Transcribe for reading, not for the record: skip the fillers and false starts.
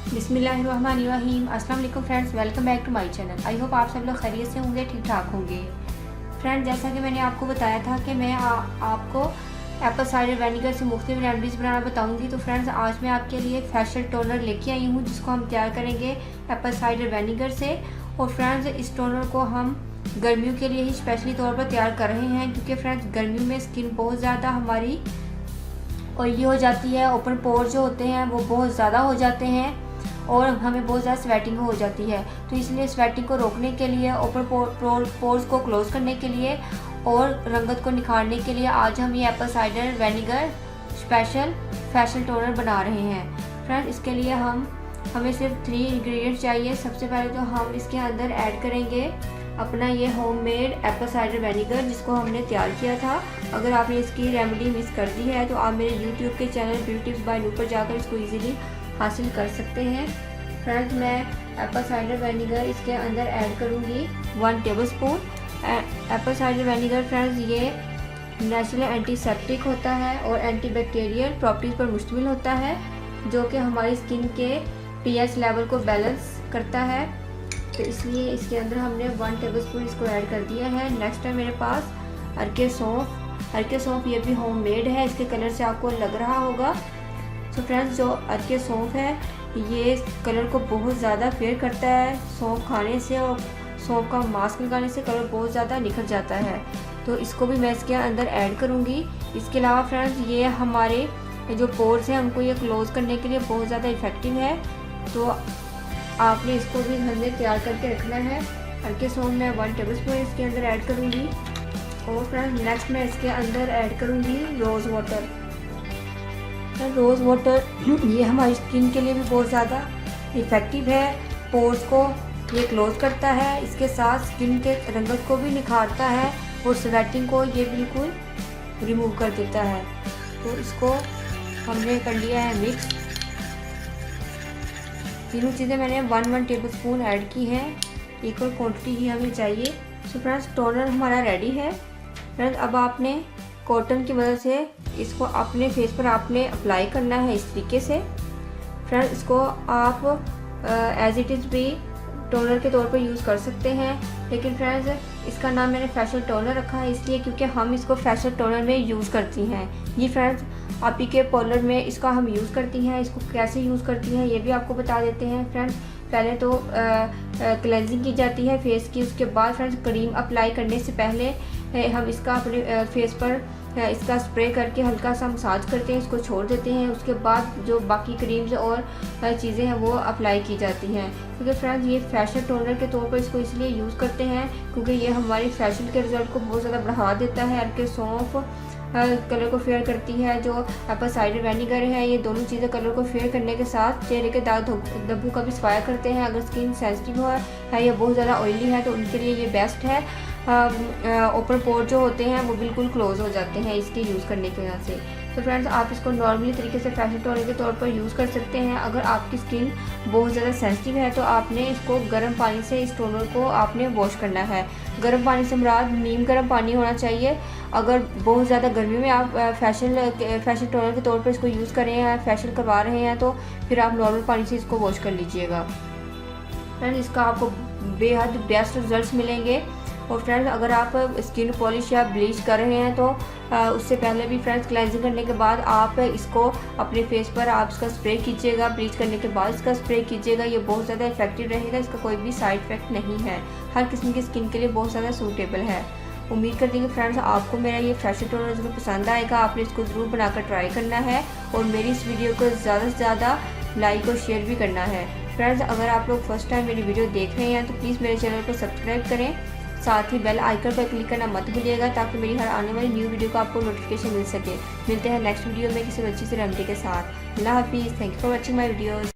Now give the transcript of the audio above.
बिस्मिल्लाहिर्रहमानिर्रहीम। अस्सलाम वालेकुम friends, welcome back to my channel. I hope आप सब लोग खैरियत से होंगे, ठीक ठाक होंगे। फ्रेंड्स, जैसा कि मैंने आपको बताया था कि मैं आपको एप्पल साइडर विनेगर से मुख्तलिफ रेमेडीज़ बनाना बताऊंगी। तो फ्रेंड्स, आज मैं आपके लिए एक फेशियल टोनर लेके आई हूँ जिसको हम तैयार करेंगे एप्पल साइडर विनेगर से। और फ्रेंड्स, इस टोनर को हम गर्मियों के लिए ही स्पेशली तौर पर तैयार कर रहे हैं, क्योंकि फ्रेंड्स गर्मियों में स्किन बहुत ज़्यादा हमारी ऑयली हो जाती है। ओपन पोर जो होते हैं वो बहुत ज़्यादा हो जाते हैं और हमें बहुत ज़्यादा स्वेटिंग हो जाती है। तो इसलिए स्वेटिंग को रोकने के लिए, ओपन पोर्स को क्लोज करने के लिए और रंगत को निखारने के लिए आज हम ये Apple cider vinegar special facial toner बना रहे हैं। फ्रेंड्स, इसके लिए हमें सिर्फ 3 इंग्रेडिएंट्स चाहिए। सबसे पहले तो हम इसके अंदर ऐड करेंगे अपना ये होममेड एप्पल साइडर विनेगर जिसको हमने तैयार किया था। अगर आपने इसकी रेमेडी मिस कर दी है तो आप मेरे यूट्यूब के चैनल ब्यूटी टिप्स बाय नू पर जाकर इसको ईजिली हासिल कर सकते हैं। फ्रेंड्स, मैं एप्पल साइडर विनेगर इसके अंदर ऐड करूँगी 1 tablespoon. Apple cider vinegar friends ये नेचुरल एंटीसेप्टिक होता है और एंटीबैक्टीरियल प्रॉपर्टीज़ पर मुश्तमिल होता है, जो कि हमारी स्किन के pH लेवल को बैलेंस करता है। तो इसलिए इसके अंदर हमने 1 टेबलस्पून इसको ऐड कर दिया है। नेक्स्ट है मेरे पास अरके सौंफ। अरके सौंफ ये भी होममेड है, इसके कलर से आपको लग रहा होगा। तो फ्रेंड्स, जो अरके सौंफ है ये कलर को बहुत ज़्यादा फेयर करता है। सौंफ खाने से और सौंफ का मास्क लगाने से कलर बहुत ज़्यादा निखर जाता है। तो इसको भी मैं इसके अंदर ऐड करूँगी। इसके अलावा फ्रेंड्स, ये हमारे जो पोर्स हैं उनको ये क्लोज करने के लिए बहुत ज़्यादा इफ़ेक्टिव है। तो आपने इसको भी घर में तैयार करके रखना है। हल्के सौंफ मैं 1 टेबलस्पून इसके अंदर ऐड करूँगी। और फ्रेंड्स, नेक्स्ट मैं इसके अंदर ऐड करूँगी रोज़ वाटर। रोज़ वाटर ये हमारी स्किन के लिए भी बहुत ज़्यादा इफ़ेक्टिव है। पोर्स को ये क्लोज करता है, इसके साथ स्किन के रंगत को भी निखारता है और स्वेटिंग को ये बिल्कुल रिमूव कर देता है। तो इसको हमने कर लिया है मिक्स। तीनों चीज़ें मैंने 1 टेबलस्पून ऐड की हैं। इक्वल क्वांटिटी ही हमें चाहिए। सो फ्रेंड्स, टोनर हमारा रेडी है। फ्रेंड्स, अब आपने कॉटन की मदद से इसको अपने फेस पर आपने अप्लाई करना है इस तरीके से। फ्रेंड्स, इसको आप एज इट इज़ भी टोनर के तौर पर यूज़ कर सकते हैं, लेकिन फ्रेंड्स इसका नाम मैंने फेशियल टोनर रखा है इसलिए क्योंकि हम इसको फेशियल टोनर में यूज़ करती हैं। ये फ्रेंड्स आप ही के पार्लर में इसका हम यूज़ करती हैं। इसको कैसे यूज़ करती हैं ये भी आपको बता देते हैं। फ्रेंड्स, पहले तो क्लेंजिंग की जाती है फेस की। उसके बाद फ्रेंड्स क्रीम अप्लाई करने से पहले हम इसका अपने फेस पर इसका स्प्रे करके हल्का सा मसाज करते हैं, इसको छोड़ देते हैं। उसके बाद जो बाकी क्रीम्स और चीज़ें हैं वो अप्लाई की जाती हैं। क्योंकि फ्रेंड्स ये फेशियल टोनर के तौर पर इसको इसलिए यूज़ करते हैं क्योंकि ये हमारी फेशियल के रिजल्ट को बहुत ज़्यादा बढ़ा देता है। हल्के सौंफ कलर को फेयर करती है, जो एप्पल साइडर विनेगर है ये दोनों चीज़ें कलर को फेयर करने के साथ चेहरे के दाग धब्बों का भी सफाया करते हैं। अगर स्किन सेंसिटिव है या बहुत ज़्यादा ऑयली है तो उनके लिए ये बेस्ट है। ओपन पोर जो होते हैं वो बिल्कुल क्लोज हो जाते हैं इसके यूज़ करने की वजह से। तो फ्रेंड्स, आप इसको नॉर्मली तरीके से फेशियल टोनर के तौर पर यूज़ कर सकते हैं। अगर आपकी स्किन बहुत ज़्यादा सेंसिटिव है तो आपने इसको गर्म पानी से इस टोनर को आपने वॉश करना है। गर्म पानी से मुराद नीम गर्म पानी होना चाहिए। अगर बहुत ज़्यादा गर्मी में आप फेशियल टोनर के तौर पर इसको यूज़ कर रहे हैं, फेशियल करवा रहे हैं, तो फिर आप नॉर्मल पानी से इसको वॉश कर लीजिएगा। फ्रेंड्स, इसका आपको बेहद बेस्ट रिजल्ट्स मिलेंगे। और फ्रेंड्स, अगर आप स्किन पॉलिश या ब्लीच कर रहे हैं तो उससे पहले भी फ्रेंड्स क्लेंजिंग करने के बाद आप इसको अपने फेस पर आप इसका स्प्रे कीजिएगा। ब्लीच करने के बाद इसका स्प्रे कीजिएगा। ये बहुत ज़्यादा इफेक्टिव रहेगा, इसका कोई भी साइड इफ़ेक्ट नहीं है। हर किस्म की स्किन के लिए बहुत ज़्यादा सूटेबल है। उम्मीद करती हूँ कि फ्रेंड्स आपको मेरा ये फेशियल टोनर ज़रूर पसंद आएगा। आपने इसको ज़रूर बनाकर ट्राई करना है और मेरी इस वीडियो को ज़्यादा से ज़्यादा लाइक और शेयर भी करना है। फ्रेंड्स, अगर आप लोग फर्स्ट टाइम मेरी वीडियो देख रहे हैं तो प्लीज़ मेरे चैनल को सब्सक्राइब करें, साथ ही बेल आइकन पर क्लिक करना मत भूलिएगा ताकि मेरी हर आने वाली न्यू वीडियो का आपको नोटिफिकेशन मिल सके। मिलते हैं नेक्स्ट वीडियो में किसी अच्छी सी रेमेडी के साथ। अल्लाह हाफिज़। Thank you for watching my videos.